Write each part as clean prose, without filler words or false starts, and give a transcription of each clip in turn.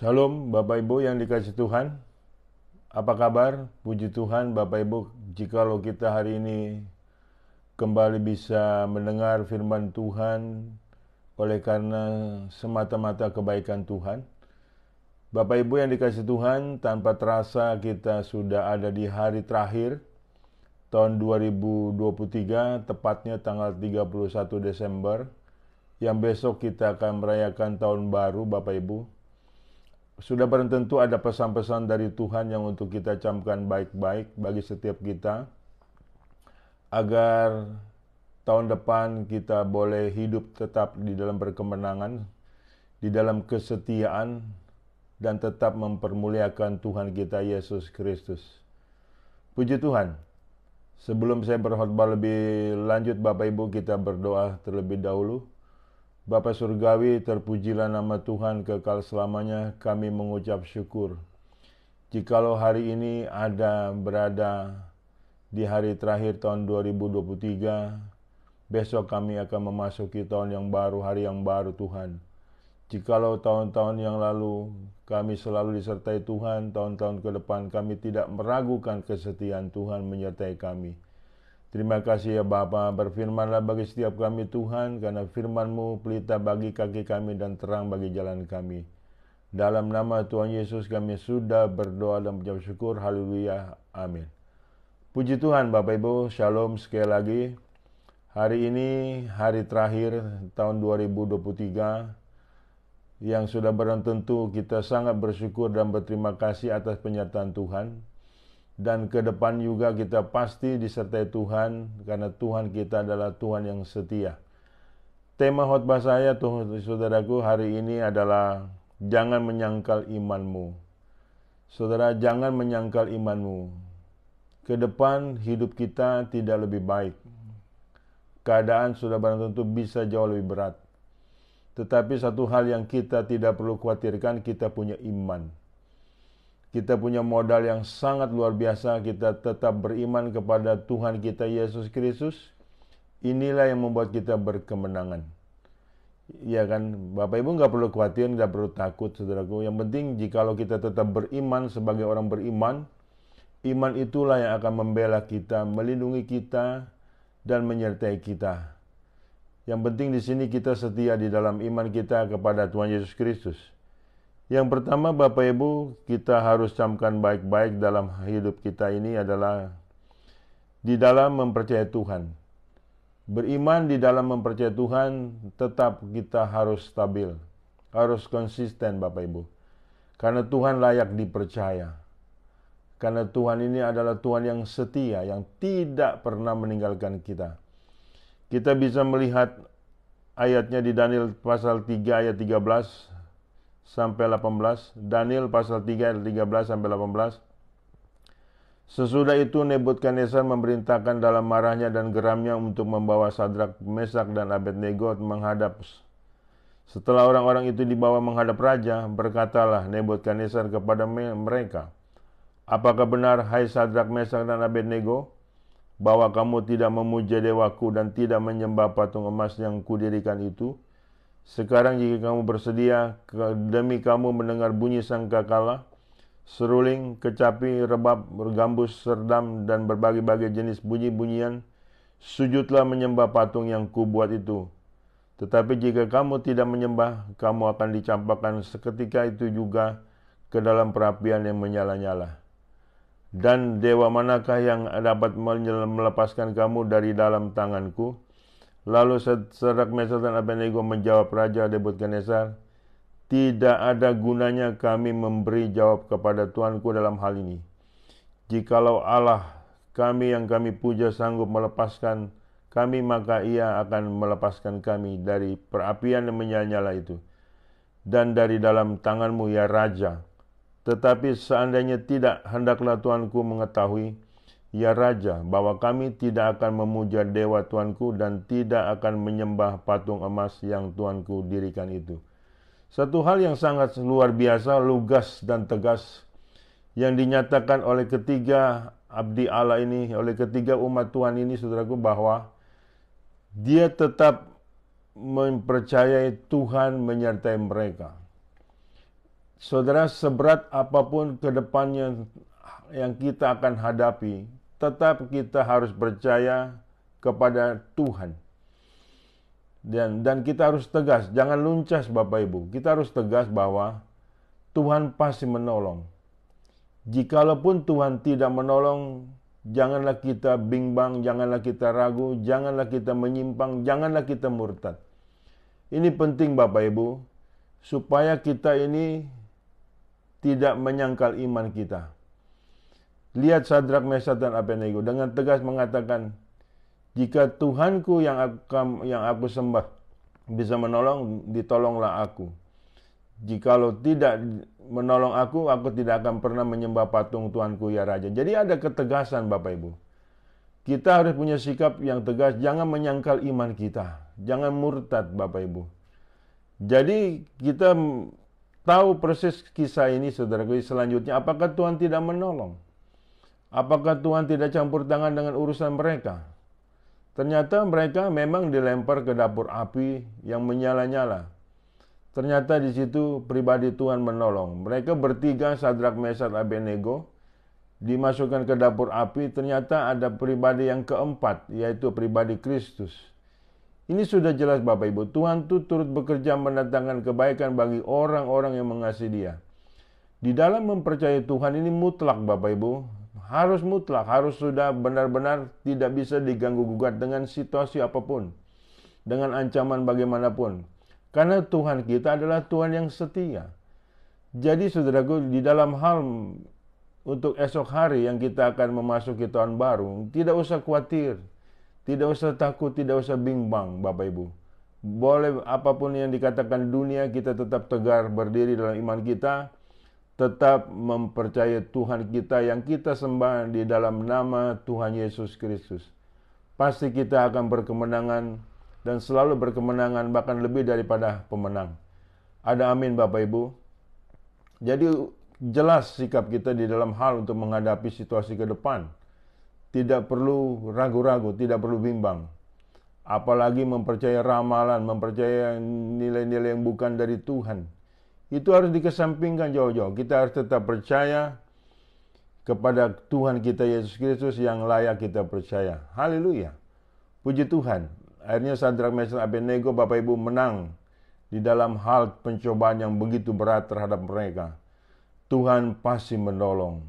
Shalom Bapak Ibu yang dikasih Tuhan. Apa kabar? Puji Tuhan Bapak Ibu, jikalau kita hari ini kembali bisa mendengar firman Tuhan oleh karena semata-mata kebaikan Tuhan. Bapak Ibu yang dikasih Tuhan, tanpa terasa kita sudah ada di hari terakhir tahun 2023, tepatnya tanggal 31 Desember, yang besok kita akan merayakan tahun baru Bapak Ibu. Sudah barang tentu ada pesan-pesan dari Tuhan yang untuk kita camkan baik-baik bagi setiap kita, agar tahun depan kita boleh hidup tetap di dalam berkemenangan, di dalam kesetiaan, dan tetap mempermuliakan Tuhan kita Yesus Kristus. Puji Tuhan. Sebelum saya berkhotbah lebih lanjut, Bapak Ibu, kita berdoa terlebih dahulu. Bapa Surgawi, terpujilah nama Tuhan kekal selamanya. Kami mengucap syukur jikalau hari ini berada di hari terakhir tahun 2023. Besok kami akan memasuki tahun yang baru, hari yang baru Tuhan. Jikalau tahun-tahun yang lalu kami selalu disertai Tuhan, tahun-tahun ke depan kami tidak meragukan kesetiaan Tuhan menyertai kami. Terima kasih ya Bapa, berfirmanlah bagi setiap kami Tuhan, karena firman-Mu pelita bagi kaki kami dan terang bagi jalan kami. Dalam nama Tuhan Yesus kami sudah berdoa dan mengucap syukur, haleluya, amin. Puji Tuhan Bapak Ibu, shalom sekali lagi. Hari ini hari terakhir tahun 2023, yang sudah barang tentu kita sangat bersyukur dan berterima kasih atas penyertaan Tuhan. Dan ke depan juga kita pasti disertai Tuhan, karena Tuhan kita adalah Tuhan yang setia. Tema khotbah saya, saudaraku, hari ini adalah jangan menyangkal imanmu. Saudara, jangan menyangkal imanmu. Ke depan hidup kita tidak lebih baik. Keadaan sudah barang tentu bisa jauh lebih berat. Tetapi satu hal yang kita tidak perlu khawatirkan, kita punya iman. Kita punya modal yang sangat luar biasa. Kita tetap beriman kepada Tuhan kita Yesus Kristus. Inilah yang membuat kita berkemenangan. Ya kan, Bapak Ibu nggak perlu khawatir, nggak perlu takut, saudaraku. Yang penting jikalau kita tetap beriman sebagai orang beriman, iman itulah yang akan membela kita, melindungi kita, dan menyertai kita. Yang penting di sini kita setia di dalam iman kita kepada Tuhan Yesus Kristus. Yang pertama Bapak Ibu, kita harus camkan baik-baik dalam hidup kita ini adalah di dalam mempercayai Tuhan. Beriman di dalam mempercayai Tuhan, tetap kita harus stabil, harus konsisten Bapak Ibu. Karena Tuhan layak dipercaya. Karena Tuhan ini adalah Tuhan yang setia, yang tidak pernah meninggalkan kita. Kita bisa melihat ayatnya di Daniel pasal 3 ayat 13 sampai 18, Daniel pasal 3 ayat 13 sampai 18. Sesudah itu Nebukadnezar memerintahkan dalam marahnya dan geramnya untuk membawa Sadrak, Mesak dan Abednego menghadap. Setelah orang-orang itu dibawa menghadap raja, berkatalah Nebukadnezar kepada mereka, apakah benar, hai Sadrak, Mesak dan Abednego, bahwa kamu tidak memuja dewaku dan tidak menyembah patung emas yang kudirikan itu? Sekarang jika kamu bersedia, demi kamu mendengar bunyi sangkakala, seruling, kecapi, rebab, bergambus, serdam, dan berbagai-bagai jenis bunyi-bunyian, sujudlah menyembah patung yang kubuat itu. Tetapi jika kamu tidak menyembah, kamu akan dicampakkan seketika itu juga ke dalam perapian yang menyala-nyala. Dan dewa manakah yang dapat melepaskan kamu dari dalam tanganku? Lalu Sadrak, Mesak dan Abednego menjawab Raja Nebukadnezar, tidak ada gunanya kami memberi jawab kepada Tuanku dalam hal ini. Jikalau Allah kami yang kami puja sanggup melepaskan kami, maka ia akan melepaskan kami dari perapian yang menyala-nyala itu, dan dari dalam tanganmu ya Raja. Tetapi seandainya tidak, hendaklah Tuanku mengetahui, ya Raja, bahwa kami tidak akan memuja dewa Tuanku dan tidak akan menyembah patung emas yang Tuanku dirikan itu. Satu hal yang sangat luar biasa, lugas dan tegas yang dinyatakan oleh ketiga abdi Allah ini, oleh ketiga umat Tuhan ini, saudaraku, bahwa dia tetap mempercayai Tuhan menyertai mereka. Saudara, seberat apapun ke depannya yang kita akan hadapi, tetap kita harus percaya kepada Tuhan. Dan kita harus tegas, jangan luncas Bapak Ibu. Kita harus tegas bahwa Tuhan pasti menolong. Jikalaupun Tuhan tidak menolong, janganlah kita bimbang, janganlah kita ragu, janganlah kita menyimpang, janganlah kita murtad. Ini penting Bapak Ibu, supaya kita ini tidak menyangkal iman kita. Lihat Sadrak, Mesak, dan Abednego dengan tegas mengatakan, jika Tuhanku yang aku sembah bisa menolong, ditolonglah aku. Jikalau tidak menolong aku tidak akan pernah menyembah patung Tuanku ya Raja. Jadi ada ketegasan Bapak Ibu. Kita harus punya sikap yang tegas, jangan menyangkal iman kita. Jangan murtad Bapak Ibu. Jadi kita tahu persis kisah ini saudaraku selanjutnya. Apakah Tuhan tidak menolong? Apakah Tuhan tidak campur tangan dengan urusan mereka? Ternyata mereka memang dilempar ke dapur api yang menyala-nyala. Ternyata di situ pribadi Tuhan menolong. Mereka bertiga, Sadrak, Mesak, Abednego, dimasukkan ke dapur api. Ternyata ada pribadi yang keempat, yaitu pribadi Kristus. Ini sudah jelas Bapak Ibu. Tuhan itu turut bekerja mendatangkan kebaikan bagi orang-orang yang mengasihi Dia. Di dalam mempercayai Tuhan ini mutlak Bapak Ibu. Harus mutlak, harus sudah benar-benar tidak bisa diganggu-gugat dengan situasi apapun. Dengan ancaman bagaimanapun. Karena Tuhan kita adalah Tuhan yang setia. Jadi saudaraku, di dalam hal untuk esok hari yang kita akan memasuki tahun baru, tidak usah khawatir, tidak usah takut, tidak usah bimbang Bapak Ibu. Boleh apapun yang dikatakan dunia, kita tetap tegar berdiri dalam iman kita, tetap mempercayai Tuhan kita yang kita sembah di dalam nama Tuhan Yesus Kristus. Pasti kita akan berkemenangan, dan selalu berkemenangan, bahkan lebih daripada pemenang. Ada amin Bapak Ibu. Jadi jelas sikap kita di dalam hal untuk menghadapi situasi ke depan. Tidak perlu ragu-ragu, tidak perlu bimbang. Apalagi mempercayai ramalan, mempercayai nilai-nilai yang bukan dari Tuhan. Itu harus dikesampingkan jauh-jauh. Kita harus tetap percaya kepada Tuhan kita Yesus Kristus yang layak kita percaya. Haleluya. Puji Tuhan. Akhirnya Sadrak, Mesak, Abednego Bapak Ibu menang di dalam hal pencobaan yang begitu berat terhadap mereka. Tuhan pasti menolong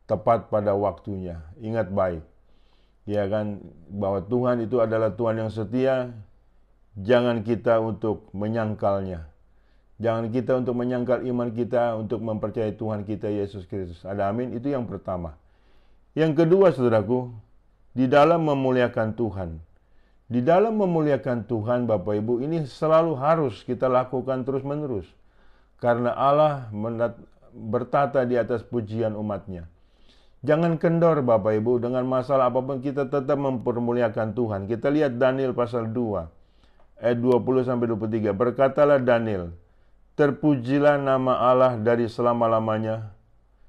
tepat pada waktunya. Ingat baik, ya kan, bahwa Tuhan itu adalah Tuhan yang setia. Jangan kita untuk menyangkalnya. Jangan kita untuk menyangkal iman kita untuk mempercayai Tuhan kita Yesus Kristus. Ada amin. Itu yang pertama. Yang kedua saudaraku, di dalam memuliakan Tuhan. Di dalam memuliakan Tuhan Bapak Ibu, ini selalu harus kita lakukan terus-menerus. Karena Allah bertata di atas pujian umatnya. Jangan kendor Bapak Ibu, dengan masalah apapun kita tetap mempermuliakan Tuhan. Kita lihat Daniel pasal 2, ayat 20-23. Berkatalah Daniel, terpujilah nama Allah dari selama-lamanya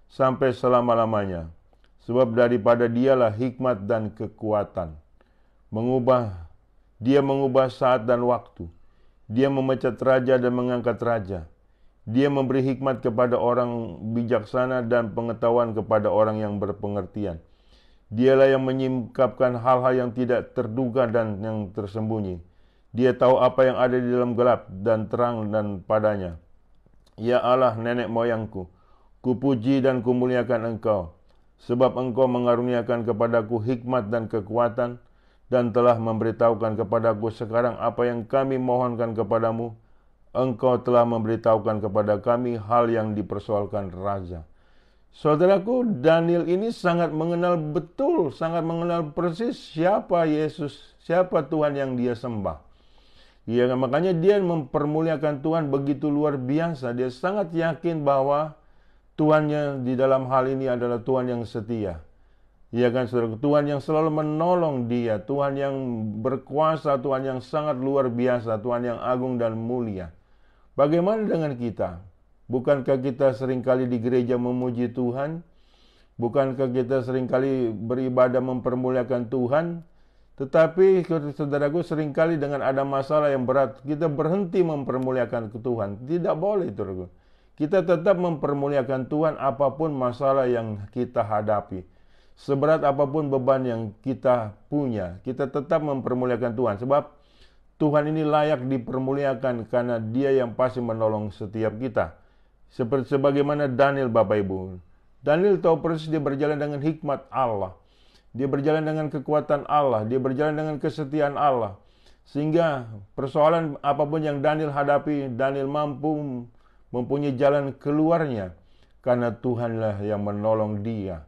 sampai selama-lamanya. Sebab daripada Dialah hikmat dan kekuatan. Dia mengubah saat dan waktu. Dia memecat raja dan mengangkat raja. Dia memberi hikmat kepada orang bijaksana dan pengetahuan kepada orang yang berpengertian. Dialah yang menyingkapkan hal-hal yang tidak terduga dan yang tersembunyi. Dia tahu apa yang ada di dalam gelap dan terang dan padanya. Ya Allah nenek moyangku, kupuji dan kumuliakan Engkau, sebab Engkau mengaruniakan kepadaku hikmat dan kekuatan, dan telah memberitahukan kepadaku sekarang apa yang kami mohonkan kepadamu. Engkau telah memberitahukan kepada kami hal yang dipersoalkan raja. Saudaraku, Daniel ini sangat mengenal betul, sangat mengenal persis siapa Yesus, siapa Tuhan yang dia sembah. Ya, makanya dia mempermuliakan Tuhan begitu luar biasa. Dia sangat yakin bahwa Tuhannya di dalam hal ini adalah Tuhan yang setia. Ya kan saudara, Tuhan yang selalu menolong dia, Tuhan yang berkuasa, Tuhan yang sangat luar biasa, Tuhan yang agung dan mulia. Bagaimana dengan kita? Bukankah kita seringkali di gereja memuji Tuhan? Bukankah kita seringkali beribadah mempermuliakan Tuhan? Tetapi saudaraku, seringkali dengan ada masalah yang berat, kita berhenti mempermuliakan Tuhan. Tidak boleh saudaraku. Kita tetap mempermuliakan Tuhan apapun masalah yang kita hadapi. Seberat apapun beban yang kita punya, kita tetap mempermuliakan Tuhan. Sebab Tuhan ini layak dipermuliakan karena Dia yang pasti menolong setiap kita. Seperti sebagaimana Daniel, Bapak Ibu. Daniel tahu persis dia berjalan dengan hikmat Allah. Dia berjalan dengan kekuatan Allah. Dia berjalan dengan kesetiaan Allah. Sehingga persoalan apapun yang Daniel hadapi, Daniel mampu mempunyai jalan keluarnya. Karena Tuhanlah yang menolong dia.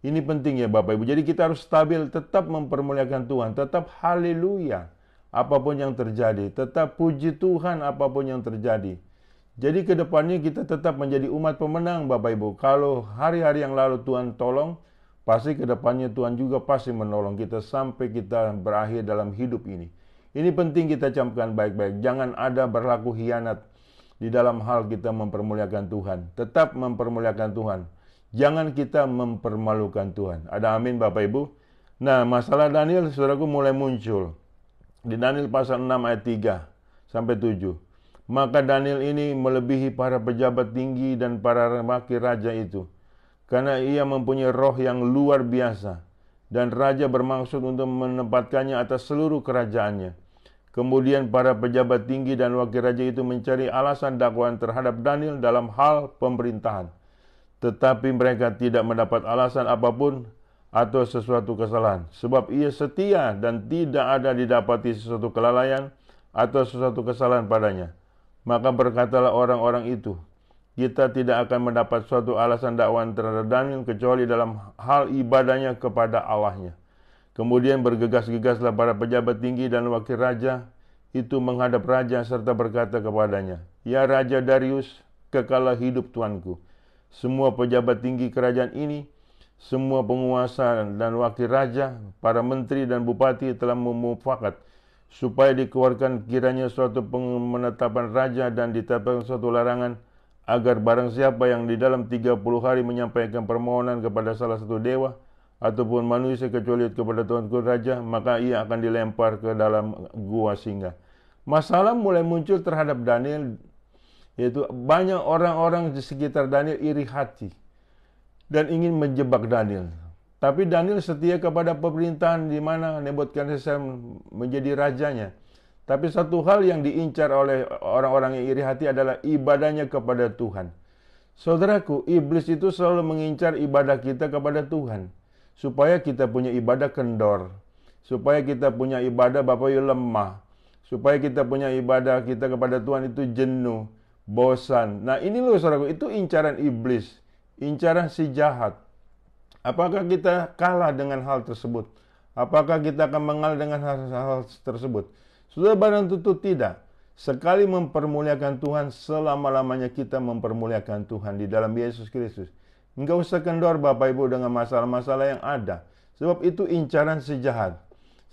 Ini penting ya Bapak Ibu. Jadi kita harus stabil, tetap mempermuliakan Tuhan. Tetap haleluya apapun yang terjadi. Tetap puji Tuhan apapun yang terjadi. Jadi ke depannya kita tetap menjadi umat pemenang Bapak Ibu. Kalau hari-hari yang lalu Tuhan tolong, pasti ke depannya Tuhan juga pasti menolong kita sampai kita berakhir dalam hidup ini. Ini penting kita camkan baik-baik. Jangan ada berlaku hianat di dalam hal kita mempermuliakan Tuhan. Tetap mempermuliakan Tuhan. Jangan kita mempermalukan Tuhan. Ada amin Bapak Ibu. Nah, masalah Daniel saudaraku mulai muncul. Di Daniel pasal 6 ayat 3 sampai 7. Maka Daniel ini melebihi para pejabat tinggi dan para wakil raja itu. Karena ia mempunyai roh yang luar biasa. Dan raja bermaksud untuk menempatkannya atas seluruh kerajaannya. Kemudian para pejabat tinggi dan wakil raja itu mencari alasan dakwaan terhadap Daniel dalam hal pemerintahan. Tetapi mereka tidak mendapat alasan apapun atau sesuatu kesalahan. Sebab ia setia dan tidak ada didapati sesuatu kelalaian atau sesuatu kesalahan padanya. Maka berkatalah orang-orang itu, kita tidak akan mendapat suatu alasan dakwaan terhadap Daniel kecuali dalam hal ibadahnya kepada Allahnya. Kemudian bergegas-gegaslah para pejabat tinggi dan wakil raja itu menghadap raja serta berkata kepadanya, ya Raja Darius, kekalah hidup tuanku. Semua pejabat tinggi kerajaan ini, semua penguasa dan wakil raja, para menteri dan bupati telah memufakat supaya dikeluarkan kiranya suatu penetapan raja dan ditetapkan suatu larangan agar barang siapa yang di dalam 30 hari menyampaikan permohonan kepada salah satu dewa ataupun manusia kecuali kepada tuanku raja, maka ia akan dilempar ke dalam gua singa. Masalah mulai muncul terhadap Daniel, yaitu banyak orang-orang di sekitar Daniel iri hati dan ingin menjebak Daniel. Tapi Daniel setia kepada pemerintahan di mana Nebukadnezar menjadi rajanya. Tapi satu hal yang diincar oleh orang-orang yang iri hati adalah ibadahnya kepada Tuhan. Saudaraku, iblis itu selalu mengincar ibadah kita kepada Tuhan. Supaya kita punya ibadah kendor. Supaya kita punya ibadah Bapak Ibu lemah. Supaya kita punya ibadah kita kepada Tuhan itu jenuh, bosan. Nah ini loh saudaraku, itu incaran iblis. Incaran si jahat. Apakah kita kalah dengan hal tersebut? Apakah kita akan mengalah dengan hal tersebut? Sudah barang tentu tidak. Sekali mempermuliakan Tuhan, selama-lamanya kita mempermuliakan Tuhan di dalam Yesus Kristus. Enggak usah kendor Bapak Ibu dengan masalah-masalah yang ada. Sebab itu incaran si jahat.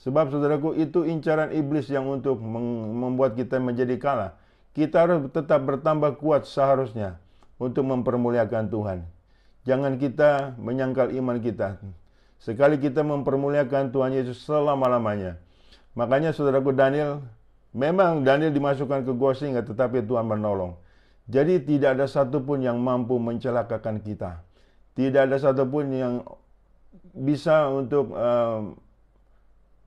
Sebab saudaraku, itu incaran iblis yang untuk membuat kita menjadi kalah. Kita harus tetap bertambah kuat seharusnya untuk mempermuliakan Tuhan. Jangan kita menyangkal iman kita. Sekali kita mempermuliakan Tuhan Yesus selama-lamanya. Makanya saudaraku Daniel, memang Daniel dimasukkan ke gua singa, tetapi Tuhan menolong. Jadi tidak ada satupun yang mampu mencelakakan kita. Tidak ada satupun yang bisa untuk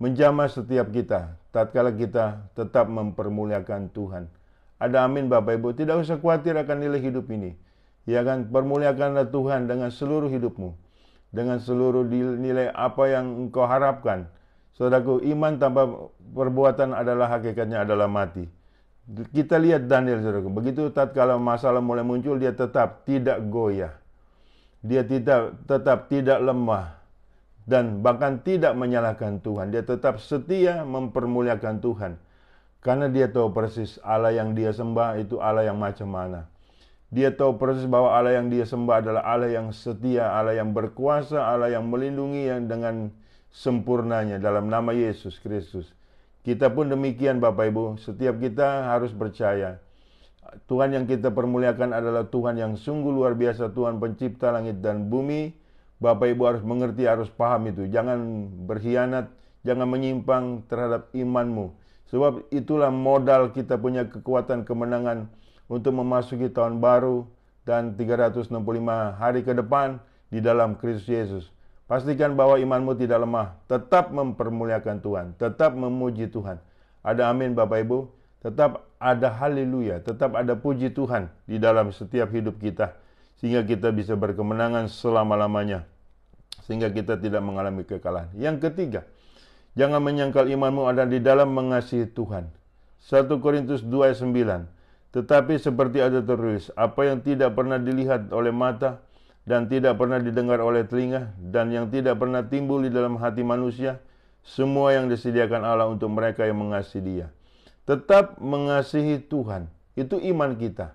menjamah setiap kita. Tatkala kita tetap mempermuliakan Tuhan. Ada amin Bapak Ibu. Tidak usah khawatir akan nilai hidup ini. Ya kan, permuliakanlah Tuhan dengan seluruh hidupmu. Dengan seluruh nilai apa yang engkau harapkan. Saudaraku, iman tanpa perbuatan adalah hakikatnya adalah mati. Kita lihat Daniel, saudaraku. Begitu tatkala masalah mulai muncul, dia tetap tidak goyah. Dia tetap tidak lemah. Dan bahkan tidak menyalahkan Tuhan. Dia tetap setia mempermuliakan Tuhan. Karena dia tahu persis Allah yang dia sembah itu Allah yang macam mana. Dia tahu persis bahwa Allah yang dia sembah adalah Allah yang setia, Allah yang berkuasa, Allah yang melindungi yang dengan sempurnanya dalam nama Yesus Kristus. Kita pun demikian Bapak Ibu, setiap kita harus percaya. Tuhan yang kita permuliakan adalah Tuhan yang sungguh luar biasa, Tuhan pencipta langit dan bumi. Bapak Ibu harus mengerti, harus paham itu. Jangan berkhianat, jangan menyimpang terhadap imanmu. Sebab itulah modal kita punya kekuatan kemenangan untuk memasuki tahun baru dan 365 hari ke depan di dalam Kristus Yesus. Pastikan bahwa imanmu tidak lemah, tetap mempermuliakan Tuhan, tetap memuji Tuhan. Ada amin Bapak Ibu, tetap ada haleluya, tetap ada puji Tuhan di dalam setiap hidup kita, sehingga kita bisa berkemenangan selama-lamanya, sehingga kita tidak mengalami kekalahan. Yang ketiga, jangan menyangkal imanmu ada di dalam mengasihi Tuhan. 1 Korintus 2 ayat 9. Tetapi seperti ada tertulis, apa yang tidak pernah dilihat oleh mata dan tidak pernah didengar oleh telinga dan yang tidak pernah timbul di dalam hati manusia, semua yang disediakan Allah untuk mereka yang mengasihi Dia. Tetap mengasihi Tuhan, itu iman kita.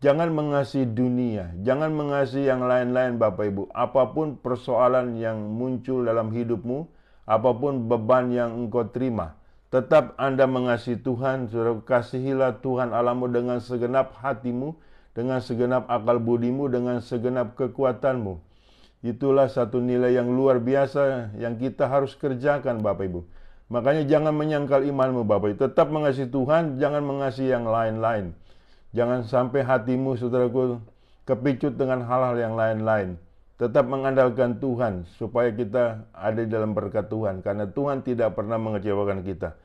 Jangan mengasihi dunia, jangan mengasihi yang lain-lain Bapak Ibu. Apapun persoalan yang muncul dalam hidupmu, apapun beban yang engkau terima, tetap Anda mengasihi Tuhan. Saudara, kasihilah Tuhan Allahmu dengan segenap hatimu, dengan segenap akal budimu, dengan segenap kekuatanmu. Itulah satu nilai yang luar biasa yang kita harus kerjakan Bapak Ibu. Makanya jangan menyangkal imanmu Bapak Ibu. Tetap mengasihi Tuhan, jangan mengasihi yang lain-lain. Jangan sampai hatimu, saudaraku, kepicut dengan hal-hal yang lain-lain. Tetap mengandalkan Tuhan supaya kita ada di dalam berkat Tuhan. Karena Tuhan tidak pernah mengecewakan kita.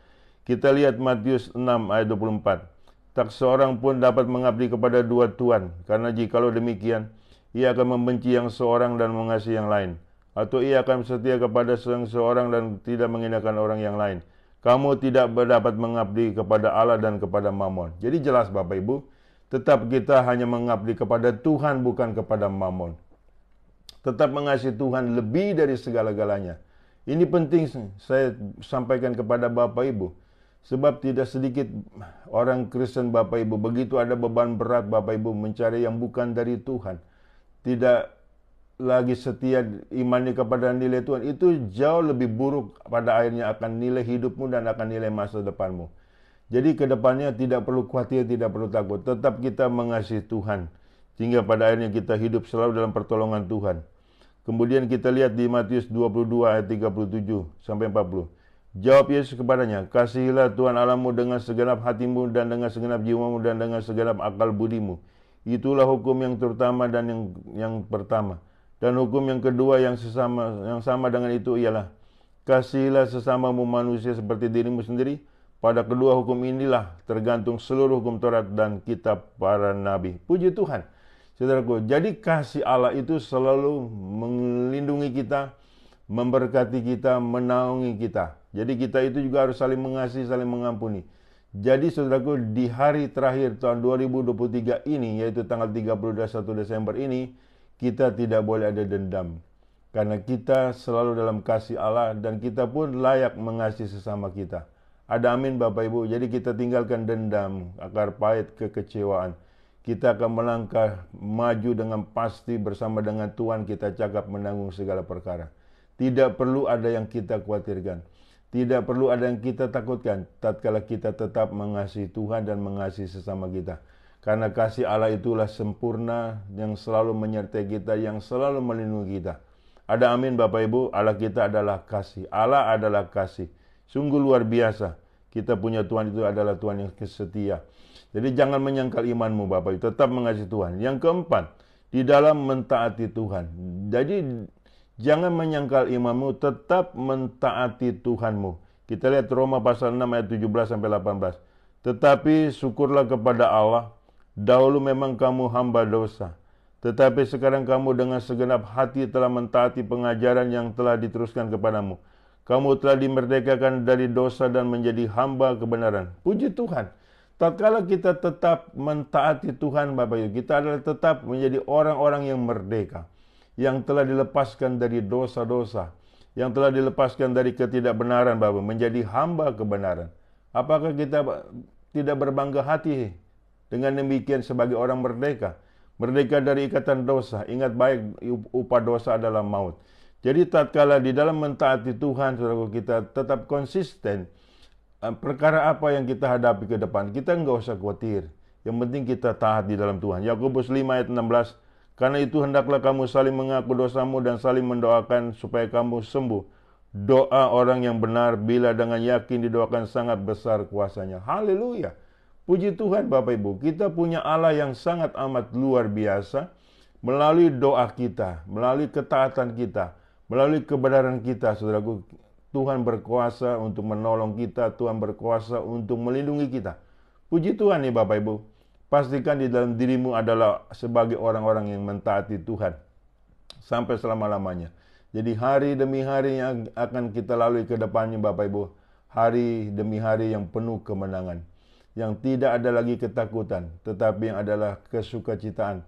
Kita lihat Matius 6 ayat 24. Tak seorang pun dapat mengabdi kepada dua tuan. Karena jikalau demikian, ia akan membenci yang seorang dan mengasihi yang lain. Atau ia akan setia kepada seorang dan tidak menghinakan orang yang lain. Kamu tidak dapat mengabdi kepada Allah dan kepada Mammon. Jadi jelas Bapak Ibu, tetap kita hanya mengabdi kepada Tuhan, bukan kepada Mammon. Tetap mengasihi Tuhan lebih dari segala-galanya. Ini penting saya sampaikan kepada Bapak Ibu. Sebab tidak sedikit orang Kristen Bapak Ibu, begitu ada beban berat Bapak Ibu mencari yang bukan dari Tuhan. Tidak lagi setia imannya kepada nilai Tuhan. Itu jauh lebih buruk pada akhirnya akan nilai hidupmu dan akan nilai masa depanmu. Jadi ke depannya tidak perlu khawatir, tidak perlu takut. Tetap kita mengasihi Tuhan. Sehingga pada akhirnya kita hidup selalu dalam pertolongan Tuhan. Kemudian kita lihat di Matius 22 ayat 37 sampai 40. Jawab Yesus kepadanya, kasihilah Tuhan Allahmu dengan segenap hatimu dan dengan segenap jiwamu dan dengan segenap akal budimu. Itulah hukum yang terutama dan yang pertama. Dan hukum yang kedua yang sama dengan itu ialah, kasihilah sesamamu manusia seperti dirimu sendiri. Pada kedua hukum inilah tergantung seluruh hukum Taurat dan kitab para nabi. Puji Tuhan. Saudaraku, jadi kasih Allah itu selalu melindungi kita, memberkati kita, menaungi kita. Jadi kita itu juga harus saling mengasihi, saling mengampuni. Jadi saudaraku, di hari terakhir tahun 2023 ini, yaitu tanggal 31 Desember ini, kita tidak boleh ada dendam. Karena kita selalu dalam kasih Allah dan kita pun layak mengasihi sesama kita. Ada amin Bapak Ibu. Jadi kita tinggalkan dendam, akar pahit, kekecewaan. Kita akan melangkah maju dengan pasti bersama dengan Tuhan. Kita cakap menanggung segala perkara. Tidak perlu ada yang kita khawatirkan. Tidak perlu ada yang kita takutkan. Tatkala kita tetap mengasihi Tuhan dan mengasihi sesama kita. Karena kasih Allah itulah sempurna yang selalu menyertai kita, yang selalu melindungi kita. Ada amin Bapak Ibu. Allah kita adalah kasih. Allah adalah kasih. Sungguh luar biasa. Kita punya Tuhan itu adalah Tuhan yang setia. Jadi jangan menyangkal imanmu Bapak Ibu. Tetap mengasihi Tuhan. Yang keempat, di dalam mentaati Tuhan. Jadi jangan menyangkal imanmu, tetap mentaati Tuhanmu. Kita lihat Roma pasal 6 ayat 17 sampai 18. Tetapi syukurlah kepada Allah. Dahulu memang kamu hamba dosa. Tetapi sekarang kamu dengan segenap hati telah mentaati pengajaran yang telah diteruskan kepadamu. Kamu telah dimerdekakan dari dosa dan menjadi hamba kebenaran. Puji Tuhan. Tatkala kita tetap mentaati Tuhan Bapak Ibu, kita adalah tetap menjadi orang-orang yang merdeka. Yang telah dilepaskan dari dosa-dosa. Yang telah dilepaskan dari ketidakbenaran Bapak Ibu, menjadi hamba kebenaran. Apakah kita tidak berbangga hati dengan demikian sebagai orang merdeka? Merdeka dari ikatan dosa. Ingat baik, upah dosa adalah maut. Jadi tatkala di dalam mentaati Tuhan, saudara kita tetap konsisten. Perkara apa yang kita hadapi ke depan, kita enggak usah khawatir. Yang penting kita taat di dalam Tuhan. Yakobus 5 ayat 16. Karena itu hendaklah kamu saling mengaku dosamu dan saling mendoakan supaya kamu sembuh. Doa orang yang benar bila dengan yakin didoakan sangat besar kuasanya. Haleluya. Puji Tuhan Bapak Ibu, kita punya Allah yang sangat amat luar biasa. Melalui doa kita, melalui ketaatan kita, melalui kebenaran kita, saudaraku, Tuhan berkuasa untuk menolong kita, Tuhan berkuasa untuk melindungi kita. Puji Tuhan nih Bapak Ibu. Pastikan di dalam dirimu adalah sebagai orang-orang yang mentaati Tuhan sampai selama-lamanya. Jadi hari demi hari yang akan kita lalui ke depannya Bapak Ibu, hari demi hari yang penuh kemenangan, yang tidak ada lagi ketakutan, tetapi yang adalah kesukacitaan,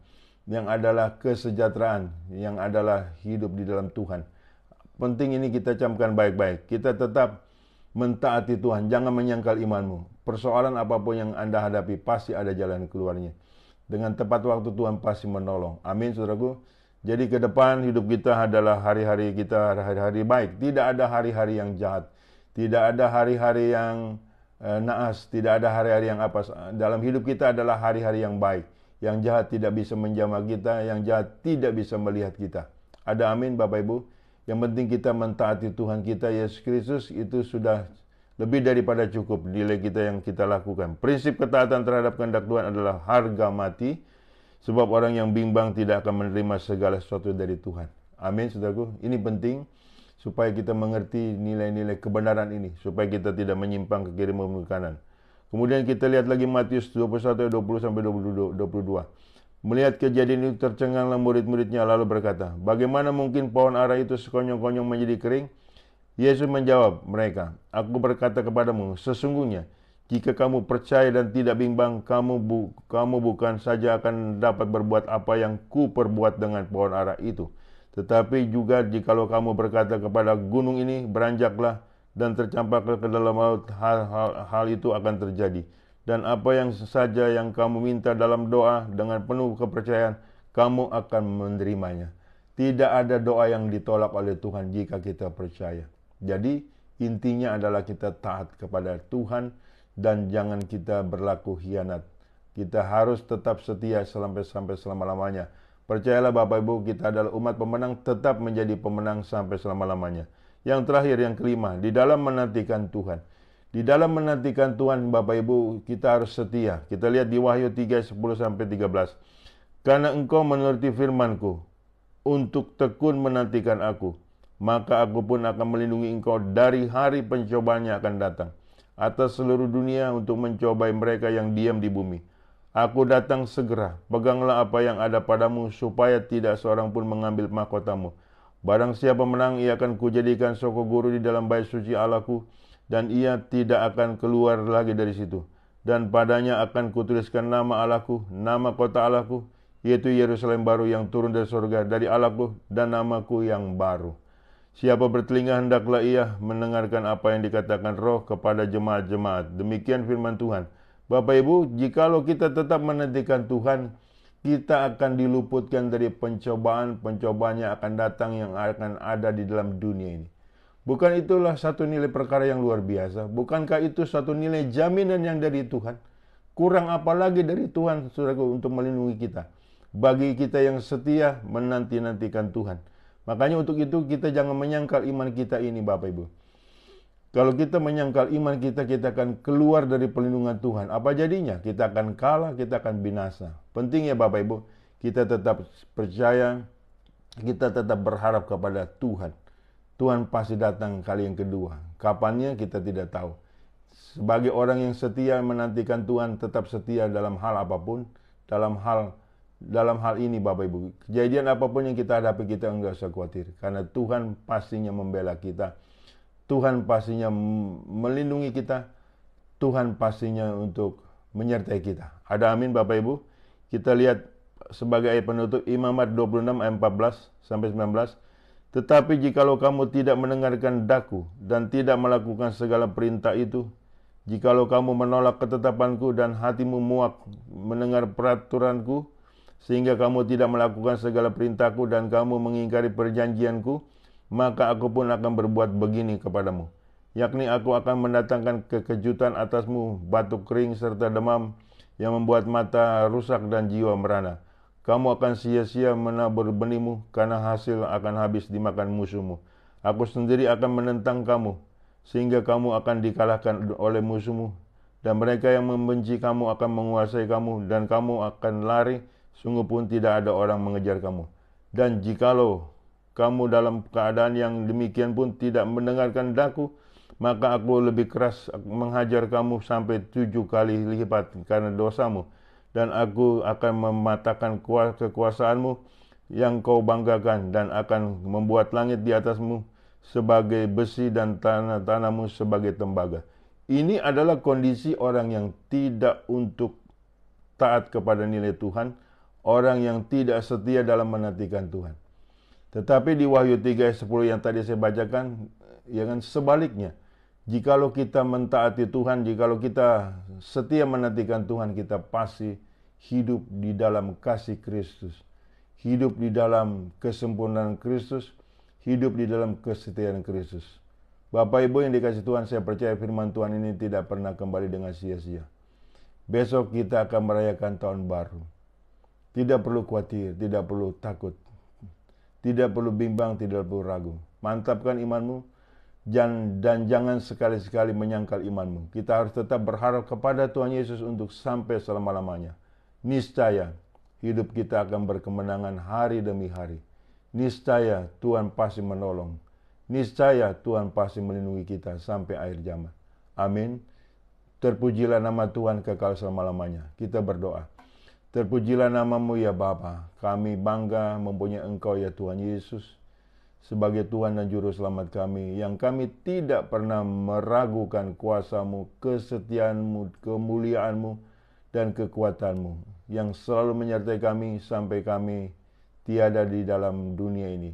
yang adalah kesejahteraan, yang adalah hidup di dalam Tuhan. Penting ini kita camkan baik-baik. Kita tetap mentaati Tuhan, jangan menyangkal imanmu. Persoalan apapun yang Anda hadapi, pasti ada jalan keluarnya. Dengan tepat waktu Tuhan pasti menolong. Amin, saudaraku. Jadi ke depan hidup kita adalah hari-hari kita, hari-hari baik. Tidak ada hari-hari yang jahat. Tidak ada hari-hari yang naas. Tidak ada hari-hari yang apa. Dalam hidup kita adalah hari-hari yang baik. Yang jahat tidak bisa menjamah kita, yang jahat tidak bisa melihat kita. Ada amin Bapak Ibu? Yang penting kita mentaati Tuhan kita, Yesus Kristus, itu sudah lebih daripada cukup nilai kita yang kita lakukan. Prinsip ketaatan terhadap kehendak Tuhan adalah harga mati, sebab orang yang bimbang tidak akan menerima segala sesuatu dari Tuhan. Amin, saudaraku. Ini penting supaya kita mengerti nilai-nilai kebenaran ini, supaya kita tidak menyimpang ke kiri maupun ke kanan. Kemudian kita lihat lagi Matius 21 ayat 20 sampai 22. Melihat kejadian itu tercenganglah murid-muridnya lalu berkata, bagaimana mungkin pohon ara itu sekonyong-konyong menjadi kering? Yesus menjawab mereka, aku berkata kepadamu, sesungguhnya jika kamu percaya dan tidak bimbang, kamu bukan saja akan dapat berbuat apa yang ku perbuat dengan pohon ara itu, tetapi juga jikalau kamu berkata kepada gunung ini, beranjaklah dan tercampaklah ke dalam laut, hal itu akan terjadi. Dan apa yang saja yang kamu minta dalam doa dengan penuh kepercayaan, kamu akan menerimanya. Tidak ada doa yang ditolak oleh Tuhan jika kita percaya. Jadi intinya adalah kita taat kepada Tuhan dan jangan kita berlaku khianat. Kita harus tetap setia sampai selama-lamanya. Percayalah Bapak Ibu, kita adalah umat pemenang, tetap menjadi pemenang sampai selama-lamanya. Yang terakhir, yang kelima, di dalam menantikan Tuhan. Di dalam menantikan Tuhan, Bapak Ibu, kita harus setia. Kita lihat di Wahyu 3, 10-13. Karena engkau menuruti firman-Ku, untuk tekun menantikan Aku, maka Aku pun akan melindungi engkau dari hari pencobaan yang akan datang atas seluruh dunia untuk mencobai mereka yang diam di bumi. Aku datang segera, peganglah apa yang ada padamu, supaya tidak seorang pun mengambil mahkotamu. Barang siapa menang, ia akan kujadikan soko guru di dalam bait suci Allahku, dan ia tidak akan keluar lagi dari situ. Dan padanya akan kutuliskan nama Allahku, nama kota Allahku, yaitu Yerusalem baru yang turun dari surga dari Allahku, dan namaku yang baru. Siapa bertelinga hendaklah ia mendengarkan apa yang dikatakan Roh kepada jemaat-jemaat. Demikian firman Tuhan. Bapak Ibu, jikalau kita tetap menantikan Tuhan, kita akan diluputkan dari pencobaan-pencobaan yang akan datang, yang akan ada di dalam dunia ini. Bukan itulah satu nilai perkara yang luar biasa? Bukankah itu satu nilai jaminan yang dari Tuhan? Kurang apa lagi dari Tuhan, saudaraku, untuk melindungi kita? Bagi kita yang setia menanti-nantikan Tuhan. Makanya untuk itu kita jangan menyangkal iman kita ini, Bapak Ibu. Kalau kita menyangkal iman kita, kita akan keluar dari perlindungan Tuhan. Apa jadinya? Kita akan kalah, kita akan binasa. Penting ya Bapak Ibu, kita tetap percaya, kita tetap berharap kepada Tuhan. Tuhan pasti datang kali yang kedua. Kapannya kita tidak tahu. Sebagai orang yang setia menantikan Tuhan, tetap setia dalam hal apapun, dalam hal ini Bapak Ibu. Kejadian apapun yang kita hadapi, kita enggak usah khawatir. Karena Tuhan pastinya membela kita. Tuhan pastinya melindungi kita. Tuhan pastinya untuk menyertai kita. Ada amin Bapak Ibu. Kita lihat sebagai ayat penutup Imamat 26 ayat 14-19. Tetapi jikalau kamu tidak mendengarkan daku dan tidak melakukan segala perintah itu, jikalau kamu menolak ketetapanku dan hatimu muak mendengar peraturanku, sehingga kamu tidak melakukan segala perintahku dan kamu mengingkari perjanjianku, maka aku pun akan berbuat begini kepadamu. Yakni aku akan mendatangkan kekejutan atasmu, batuk kering serta demam yang membuat mata rusak dan jiwa merana. Kamu akan sia-sia menabur benihmu, karena hasil akan habis dimakan musuhmu. Aku sendiri akan menentang kamu, sehingga kamu akan dikalahkan oleh musuhmu, dan mereka yang membenci kamu akan menguasai kamu, dan kamu akan lari, sungguh pun tidak ada orang mengejar kamu. Dan jikalau kamu dalam keadaan yang demikian pun tidak mendengarkan daku, maka aku lebih keras menghajar kamu sampai 7 kali lipat karena dosamu, dan aku akan mematahkan kekuasaanmu yang kau banggakan, dan akan membuat langit di atasmu sebagai besi dan tanah-tanahmu sebagai tembaga. Ini adalah kondisi orang yang tidak untuk taat kepada nilai Tuhan, orang yang tidak setia dalam menantikan Tuhan. Tetapi di Wahyu 3 ayat 10 yang tadi saya bacakan, ya kan, sebaliknya. Jikalau kita mentaati Tuhan, jikalau kita setia menantikan Tuhan, kita pasti hidup di dalam kasih Kristus, hidup di dalam kesempurnaan Kristus, hidup di dalam kesetiaan Kristus. Bapak Ibu yang dikasih Tuhan, saya percaya firman Tuhan ini tidak pernah kembali dengan sia-sia. Besok kita akan merayakan tahun baru. Tidak perlu khawatir, tidak perlu takut, tidak perlu bimbang, tidak perlu ragu. Mantapkan imanmu dan jangan sekali-sekali menyangkal imanmu. Kita harus tetap berharap kepada Tuhan Yesus untuk sampai selama-lamanya. Niscaya hidup kita akan berkemenangan hari demi hari. Niscaya Tuhan pasti menolong. Niscaya Tuhan pasti melindungi kita sampai akhir zaman. Amin. Terpujilah nama Tuhan kekal selama-lamanya. Kita berdoa. Terpujilah namamu ya Bapa. Kami bangga mempunyai Engkau ya Tuhan Yesus sebagai Tuhan dan Juru Selamat kami, yang kami tidak pernah meragukan kuasa-Mu, kesetiaan-Mu, kemuliaan-Mu, dan kekuatan-Mu, yang selalu menyertai kami sampai kami tiada di dalam dunia ini.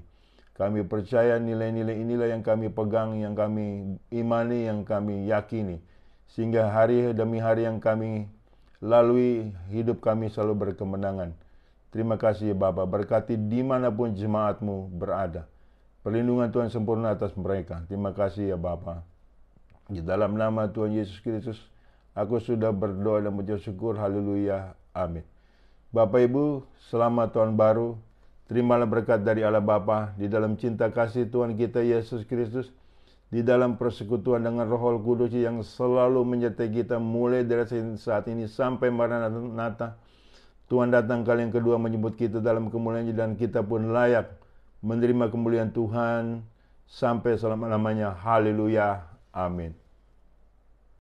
Kami percaya nilai-nilai inilah yang kami pegang, yang kami imani, yang kami yakini. Sehingga hari demi hari yang kami lalui, hidup kami selalu berkemenangan. Terima kasih Bapa, berkati dimanapun jemaat-Mu berada. Perlindungan Tuhan sempurna atas mereka. Terima kasih ya Bapa. Di dalam nama Tuhan Yesus Kristus, aku sudah berdoa dan mengucap syukur. Haleluya. Amin. Bapak Ibu, selamat tahun baru. Terimalah berkat dari Allah Bapa di dalam cinta kasih Tuhan kita Yesus Kristus, di dalam persekutuan dengan Roh Kudus yang selalu menyertai kita mulai dari saat ini sampai Maranatha. Tuhan datang kali yang kedua menyebut kita dalam kemuliaan-Nya, dan kita pun layak menerima kemuliaan Tuhan sampai selama-lamanya. Haleluya. Amin.